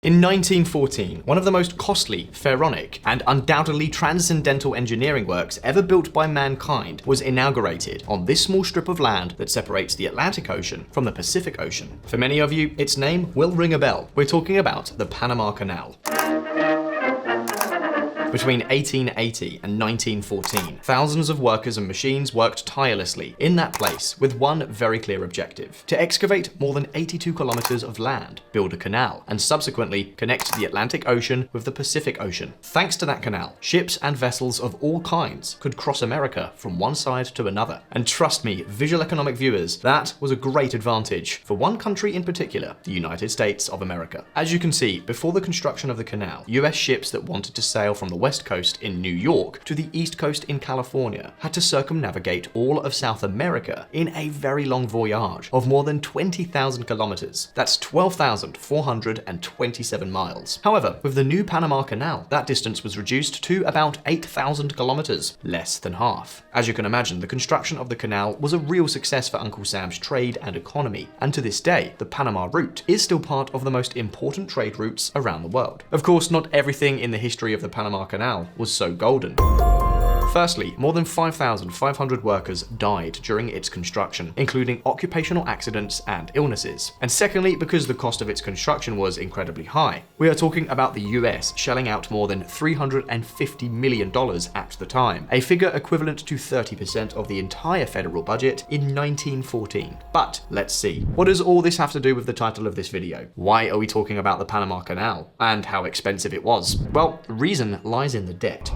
In 1914, one of the most costly, pharaonic, and undoubtedly transcendental engineering works ever built by mankind was inaugurated on this small strip of land that separates the Atlantic Ocean from the Pacific Ocean. For many of you, its name will ring a bell. We're talking about the Panama Canal. Between 1880 and 1914, thousands of workers and machines worked tirelessly in that place with one very clear objective: to excavate more than 82 kilometers of land, build a canal, and subsequently connect the Atlantic Ocean with the Pacific Ocean. Thanks to that canal, ships and vessels of all kinds could cross America from one side to another. And trust me, Visualeconomik viewers, that was a great advantage for one country in particular, the United States of America. As you can see, before the construction of the canal, US ships that wanted to sail from the West Coast in New York to the East Coast in California had to circumnavigate all of South America in a very long voyage of more than 20,000 kilometers. That's 12,427 miles. However, with the new Panama Canal, that distance was reduced to about 8,000 kilometers, less than half. As you can imagine, the construction of the canal was a real success for Uncle Sam's trade and economy, and to this day, the Panama route is still part of the most important trade routes around the world. Of course, not everything in the history of the Panama Canal was so golden. Firstly, more than 5,500 workers died during its construction, including occupational accidents and illnesses. And secondly, because the cost of its construction was incredibly high. We are talking about the US shelling out more than $350 million at the time, a figure equivalent to 30% of the entire federal budget in 1914. But let's see, what does all this have to do with the title of this video? Why are we talking about the Panama Canal and how expensive it was? Well, the reason lies in the debt.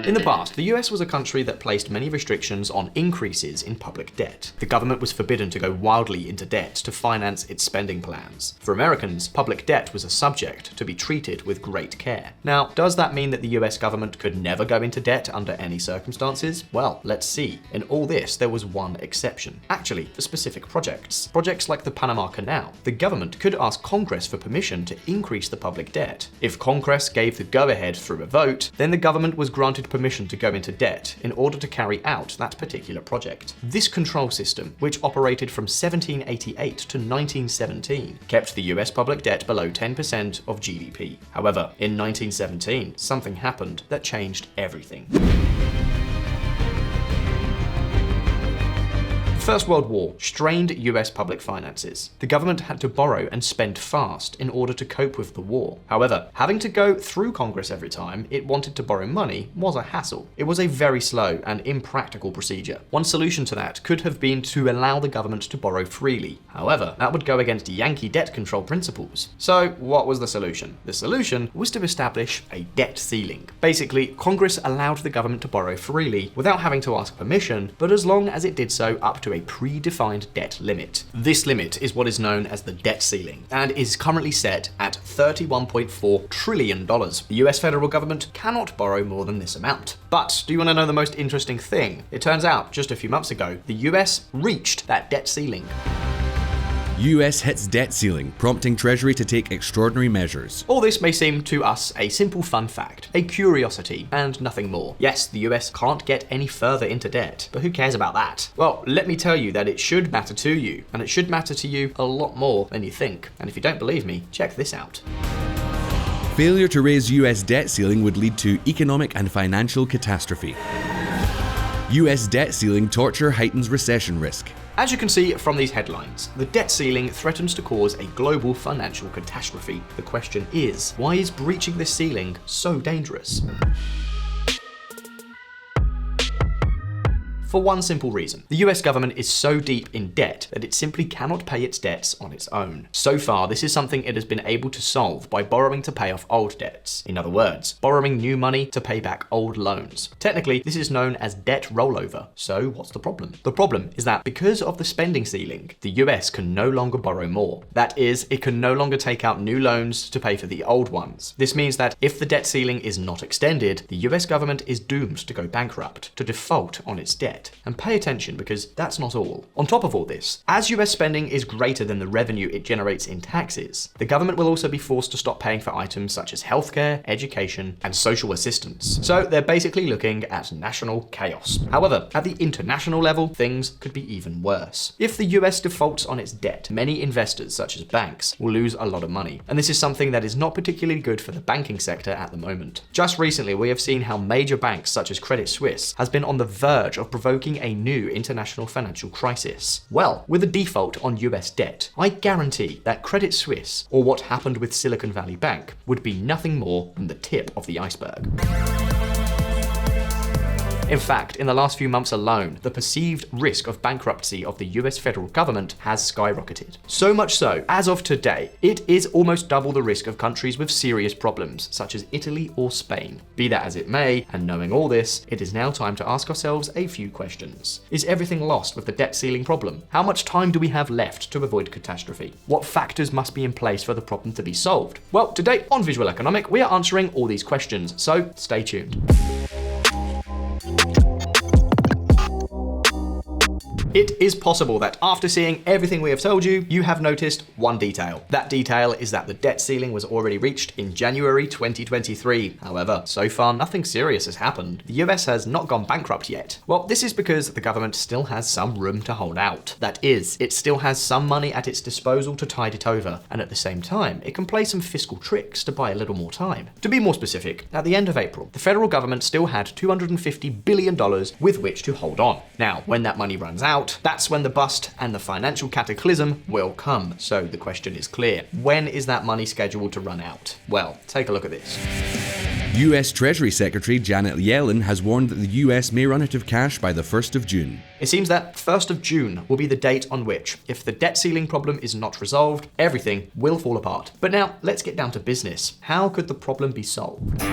In the past, the US was a country that placed many restrictions on increases in public debt. The government was forbidden to go wildly into debt to finance its spending plans. For Americans, public debt was a subject to be treated with great care. Now, does that mean that the US government could never go into debt under any circumstances? Well, let's see. In all this, there was one exception. Actually, for specific projects. Projects like the Panama Canal, the government could ask Congress for permission to increase the public debt. If Congress gave the go-ahead through a vote, then the government was granted permission to go into debt in order to carry out that particular project. This control system, which operated from 1788 to 1917, kept the US public debt below 10% of GDP. However, in 1917, something happened that changed everything. The First World War strained US public finances. The government had to borrow and spend fast in order to cope with the war. However, having to go through Congress every time it wanted to borrow money was a hassle. It was a very slow and impractical procedure. One solution to that could have been to allow the government to borrow freely. However, that would go against Yankee debt control principles. So what was the solution? The solution was to establish a debt ceiling. Basically, Congress allowed the government to borrow freely without having to ask permission, but as long as it did so up to a predefined debt limit. This limit is what is known as the debt ceiling and is currently set at $31.4 trillion. The US federal government cannot borrow more than this amount. But do you want to know the most interesting thing? It turns out just a few months ago, the US reached that debt ceiling. US hits debt ceiling, prompting Treasury to take extraordinary measures. All this may seem to us a simple fun fact, a curiosity, and nothing more. Yes, the US can't get any further into debt, but who cares about that? Well, let me tell you that it should matter to you, and it should matter to you a lot more than you think. And if you don't believe me, check this out. Failure to raise US debt ceiling would lead to economic and financial catastrophe. US debt ceiling torture heightens recession risk. As you can see from these headlines, the debt ceiling threatens to cause a global financial catastrophe. The question is, why is breaching this ceiling so dangerous? For one simple reason. The US government is so deep in debt that it simply cannot pay its debts on its own. So far, this is something it has been able to solve by borrowing to pay off old debts. In other words, borrowing new money to pay back old loans. Technically, this is known as debt rollover. So what's the problem? The problem is that because of the spending ceiling, the US can no longer borrow more. That is, it can no longer take out new loans to pay for the old ones. This means that if the debt ceiling is not extended, the US government is doomed to go bankrupt, to default on its debt. debt. And pay attention, because that's not all. On top of all this, as US spending is greater than the revenue it generates in taxes, the government will also be forced to stop paying for items such as healthcare, education, and social assistance. So they're basically looking at national chaos. However, at the international level, things could be even worse. If the US defaults on its debt, many investors, such as banks, will lose a lot of money. And this is something that is not particularly good for the banking sector at the moment. Just recently, we have seen how major banks such as Credit Suisse has been on the verge of provoking a new international financial crisis. Well, with a default on US debt, I guarantee that Credit Suisse, or what happened with Silicon Valley Bank, would be nothing more than the tip of the iceberg. In fact, in the last few months alone, the perceived risk of bankruptcy of the US federal government has skyrocketed. So much so, as of today, it is almost double the risk of countries with serious problems, such as Italy or Spain. Be that as it may, and knowing all this, it is now time to ask ourselves a few questions. Is everything lost with the debt ceiling problem? How much time do we have left to avoid catastrophe? What factors must be in place for the problem to be solved? Well, today on Visualeconomik, we are answering all these questions, so stay tuned. It is possible that after seeing everything we have told you, you have noticed one detail. That detail is that the debt ceiling was already reached in January 2023. However, so far nothing serious has happened. The US has not gone bankrupt yet. Well, this is because the government still has some room to hold out. That is, it still has some money at its disposal to tide it over, and at the same time, it can play some fiscal tricks to buy a little more time. To be more specific, at the end of April, the federal government still had $250 billion with which to hold on. Now, when that money runs out, that's when the bust and the financial cataclysm will come. So the question is clear. When is that money scheduled to run out? Well, take a look at this. US Treasury Secretary Janet Yellen has warned that the US may run out of cash by the 1st of June. It seems that 1st of June will be the date on which, if the debt ceiling problem is not resolved, everything will fall apart. But now, let's get down to business. How could the problem be solved?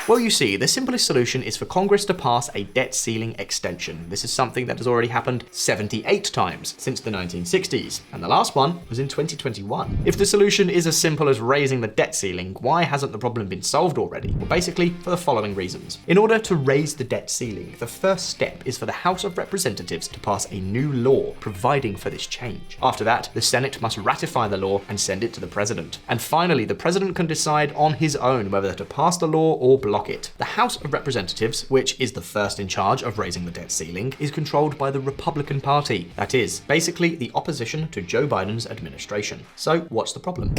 Well, you see, the simplest solution is for Congress to pass a debt ceiling extension. This is something that has already happened 78 times since the 1960s, and the last one was in 2021. If the solution is as simple as raising the debt ceiling, why hasn't the problem been solved already? Well, basically for the following reasons. In order to raise the debt ceiling, the first step is for the House of Representatives to pass a new law providing for this change. After that, the Senate must ratify the law and send it to the President. And finally, the President can decide on his own whether to pass the law or block it. The House of Representatives, which is the first in charge of raising the debt ceiling, is controlled by the Republican Party. That is, basically the opposition to Joe Biden's administration. So what's the problem?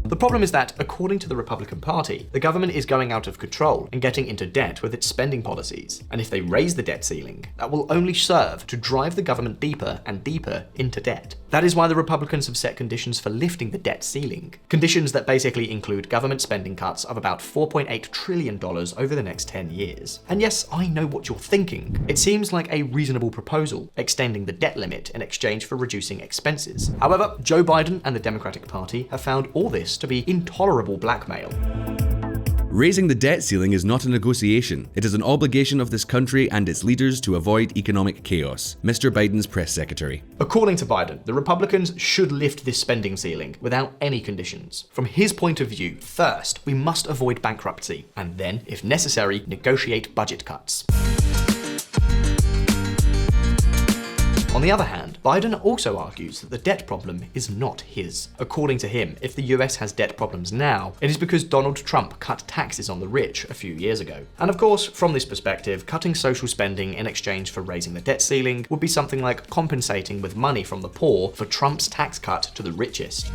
The problem is that, according to the Republican Party, the government is going out of control and getting into debt with its spending policies. And if they raise the debt ceiling, that will only serve to drive the government deeper and deeper into debt. That is why the Republicans have set conditions for lifting the debt ceiling. Conditions that basically include government spending cuts of about $4.8 trillion over the next 10 years. And yes, I know what you're thinking. It seems like a reasonable proposal, extending the debt limit in exchange for reducing expenses. However, Joe Biden and the Democratic Party have found all this to be intolerable blackmail. Raising the debt ceiling is not a negotiation. It is an obligation of this country and its leaders to avoid economic chaos. Mr. Biden's press secretary. According to Biden, the Republicans should lift this spending ceiling without any conditions. From his point of view, first, we must avoid bankruptcy, and then, if necessary, negotiate budget cuts. On the other hand, Biden also argues that the debt problem is not his. According to him, if the US has debt problems now, it is because Donald Trump cut taxes on the rich a few years ago. And of course, from this perspective, cutting social spending in exchange for raising the debt ceiling would be something like compensating with money from the poor for Trump's tax cut to the richest.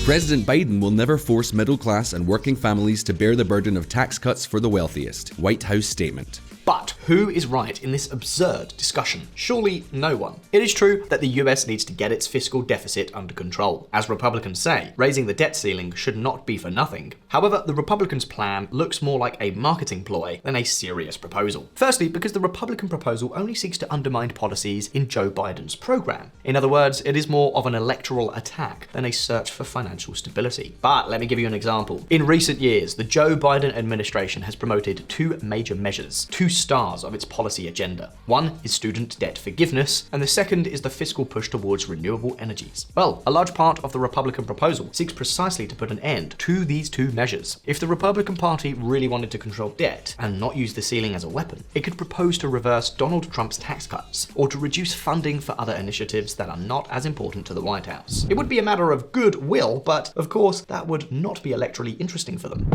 President Biden will never force middle-class and working families to bear the burden of tax cuts for the wealthiest. White House statement. But who is right in this absurd discussion? Surely no one. It is true that the US needs to get its fiscal deficit under control. As Republicans say, raising the debt ceiling should not be for nothing. However, the Republicans' plan looks more like a marketing ploy than a serious proposal. Firstly, because the Republican proposal only seeks to undermine policies in Joe Biden's program. In other words, it is more of an electoral attack than a search for financial stability. But let me give you an example. In recent years, the Joe Biden administration has promoted two major measures to stars of its policy agenda. One is student debt forgiveness, and the second is the fiscal push towards renewable energies. Well, a large part of the Republican proposal seeks precisely to put an end to these two measures. If the Republican Party really wanted to control debt and not use the ceiling as a weapon, it could propose to reverse Donald Trump's tax cuts or to reduce funding for other initiatives that are not as important to the White House. It would be a matter of goodwill, but of course that would not be electorally interesting for them.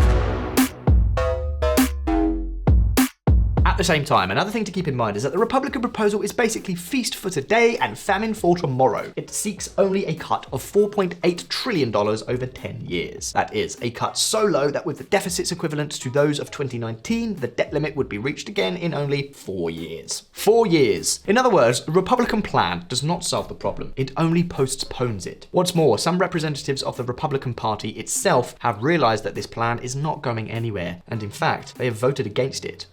At the same time, another thing to keep in mind is that the Republican proposal is basically feast for today and famine for tomorrow. It seeks only a cut of $4.8 trillion over 10 years. That is, a cut so low that with the deficits equivalent to those of 2019, the debt limit would be reached again in only 4 years. 4 years! In other words, the Republican plan does not solve the problem, it only postpones it. What's more, some representatives of the Republican Party itself have realized that this plan is not going anywhere, and in fact, they have voted against it.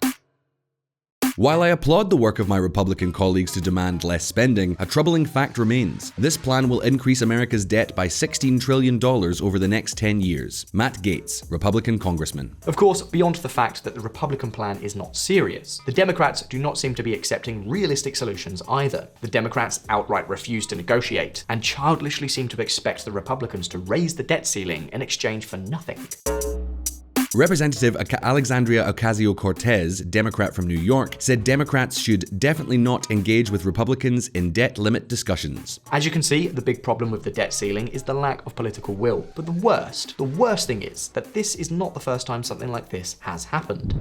While I applaud the work of my Republican colleagues to demand less spending, a troubling fact remains. This plan will increase America's debt by $16 trillion over the next 10 years. Matt Gaetz, Republican congressman. Of course, beyond the fact that the Republican plan is not serious, the Democrats do not seem to be accepting realistic solutions either. The Democrats outright refuse to negotiate, and childishly seem to expect the Republicans to raise the debt ceiling in exchange for nothing. Representative Alexandria Ocasio-Cortez, Democrat from New York, said Democrats should definitely not engage with Republicans in debt limit discussions. As you can see, the big problem with the debt ceiling is the lack of political will. But the worst thing is that this is not the first time something like this has happened.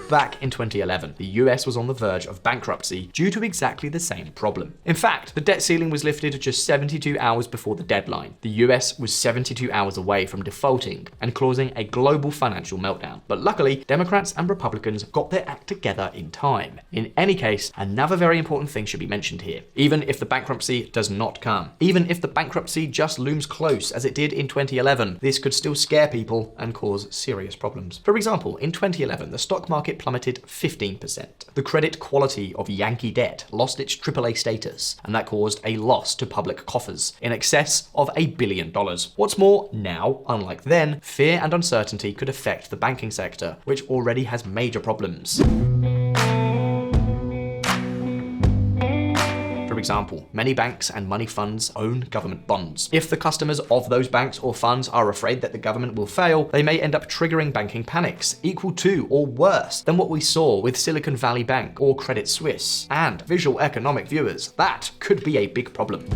Back in 2011, the US was on the verge of bankruptcy due to exactly the same problem. In fact, the debt ceiling was lifted just 72 hours before the deadline. The US was 72 hours away from defaulting and causing a global financial meltdown. But luckily, Democrats and Republicans got their act together in time. In any case, another very important thing should be mentioned here. Even if the bankruptcy does not come, even if the bankruptcy just looms close as it did in 2011, this could still scare people and cause serious problems. For example, in 2011, the stock market plummeted 15%. The credit quality of Yankee debt lost its AAA status, and that caused a loss to public coffers in excess of $1 billion. What's more, now, unlike then, fear and uncertainty could affect the banking sector, which already has major problems. For example, many banks and money funds own government bonds. If the customers of those banks or funds are afraid that the government will fail, they may end up triggering banking panics, equal to or worse than what we saw with Silicon Valley Bank or Credit Suisse. And Visualeconomik viewers, that could be a big problem.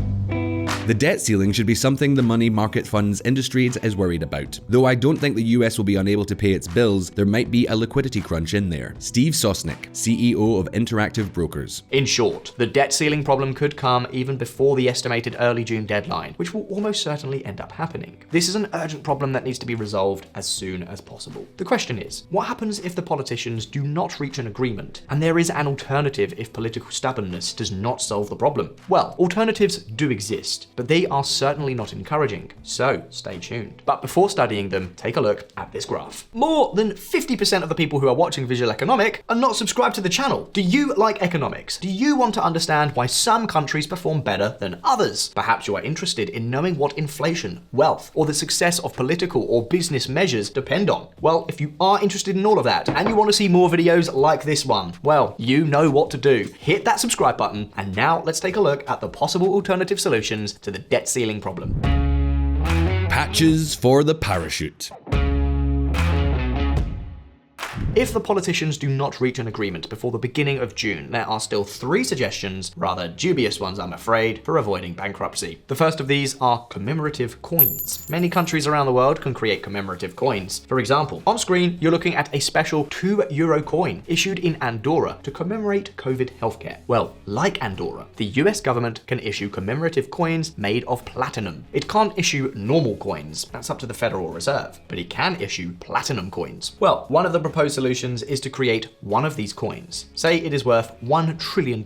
The debt ceiling should be something the money market funds industry is worried about. Though I don't think the US will be unable to pay its bills, there might be a liquidity crunch in there. Steve Sosnick, CEO of Interactive Brokers. In short, the debt ceiling problem could come even before the estimated early June deadline, which will almost certainly end up happening. This is an urgent problem that needs to be resolved as soon as possible. The question is, what happens if the politicians do not reach an agreement, and there is an alternative if political stubbornness does not solve the problem? Well, alternatives do exist, but they are certainly not encouraging, so stay tuned. But before studying them, take a look at this graph. More than 50% of the people who are watching Visualeconomik are not subscribed to the channel. Do you like economics? Do you want to understand why some countries perform better than others? Perhaps you are interested in knowing what inflation, wealth, or the success of political or business measures depend on. Well, if you are interested in all of that, and you want to see more videos like this one, well, you know what to do. Hit that subscribe button, and now let's take a look at the possible alternative solutions to the debt ceiling problem. Patches for the parachute. If the politicians do not reach an agreement before the beginning of June, there are still 3 suggestions, rather dubious ones I'm afraid, for avoiding bankruptcy. The first of these are commemorative coins. Many countries around the world can create commemorative coins. For example, on screen you're looking at a special €2 coin issued in Andorra to commemorate COVID healthcare. Well, like Andorra, the US government can issue commemorative coins made of platinum. It can't issue normal coins, that's up to the Federal Reserve, but it can issue platinum coins. Well, one of the proposed solutions is to create one of these coins. Say it is worth $1 trillion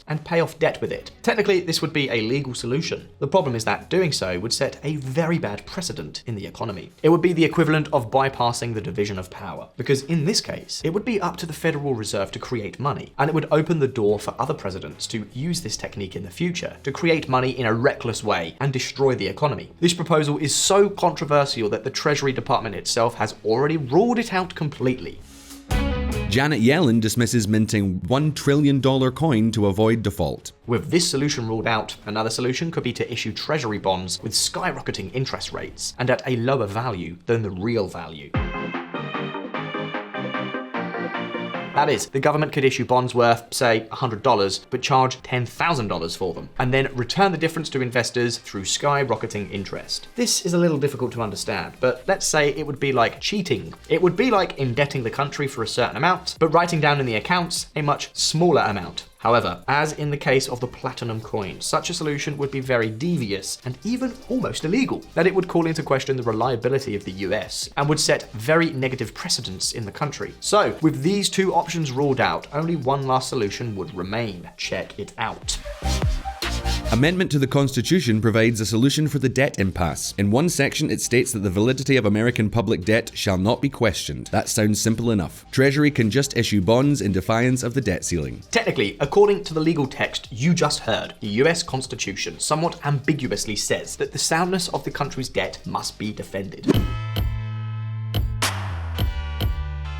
and pay off debt with it. Technically, this would be a legal solution. The problem is that doing so would set a very bad precedent in the economy. It would be the equivalent of bypassing the division of power, because in this case, it would be up to the Federal Reserve to create money, and it would open the door for other presidents to use this technique in the future to create money in a reckless way and destroy the economy. This proposal is so controversial that the Treasury Department itself has already ruled it out completely. Janet Yellen dismisses minting $1 trillion coin to avoid default. With this solution ruled out, another solution could be to issue treasury bonds with skyrocketing interest rates and at a lower value than the real value. That is, the government could issue bonds worth, say, $100, but charge $10,000 for them, and then return the difference to investors through skyrocketing interest. This is a little difficult to understand, but let's say it would be like cheating. It would be like indebting the country for a certain amount, but writing down in the accounts a much smaller amount. However, as in the case of the platinum coin, such a solution would be very devious and even almost illegal, that it would call into question the reliability of the US and would set very negative precedents in the country. So, with these two options ruled out, only one last solution would remain. Check it out. Amendment to the Constitution provides a solution for the debt impasse. In one section, it states that the validity of American public debt shall not be questioned. That sounds simple enough. Treasury can just issue bonds in defiance of the debt ceiling. Technically, according to the legal text you just heard, the US Constitution somewhat ambiguously says that the soundness of the country's debt must be defended.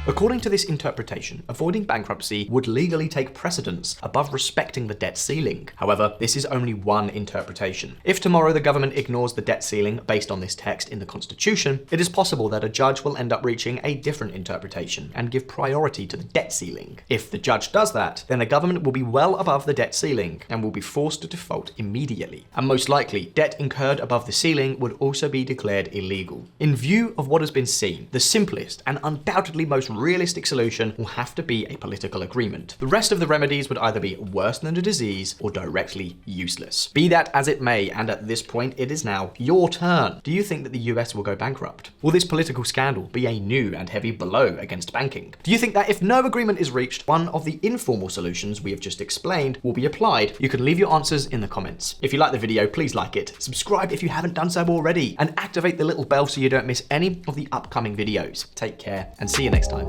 According to this interpretation, avoiding bankruptcy would legally take precedence above respecting the debt ceiling. However, this is only one interpretation. If tomorrow the government ignores the debt ceiling based on this text in the Constitution, it is possible that a judge will end up reaching a different interpretation and give priority to the debt ceiling. If the judge does that, then the government will be well above the debt ceiling and will be forced to default immediately. And most likely, debt incurred above the ceiling would also be declared illegal. In view of what has been seen, the simplest and undoubtedly most realistic solution will have to be a political agreement. The rest of the remedies would either be worse than a disease or directly useless. Be that as it may, and at this point it is now your turn. Do you think that the US will go bankrupt? Will this political scandal be a new and heavy blow against banking? Do you think that if no agreement is reached, one of the informal solutions we have just explained will be applied? You can leave your answers in the comments. If you like the video, please like it, subscribe if you haven't done so already, and activate the little bell so you don't miss any of the upcoming videos. Take care and see you next time.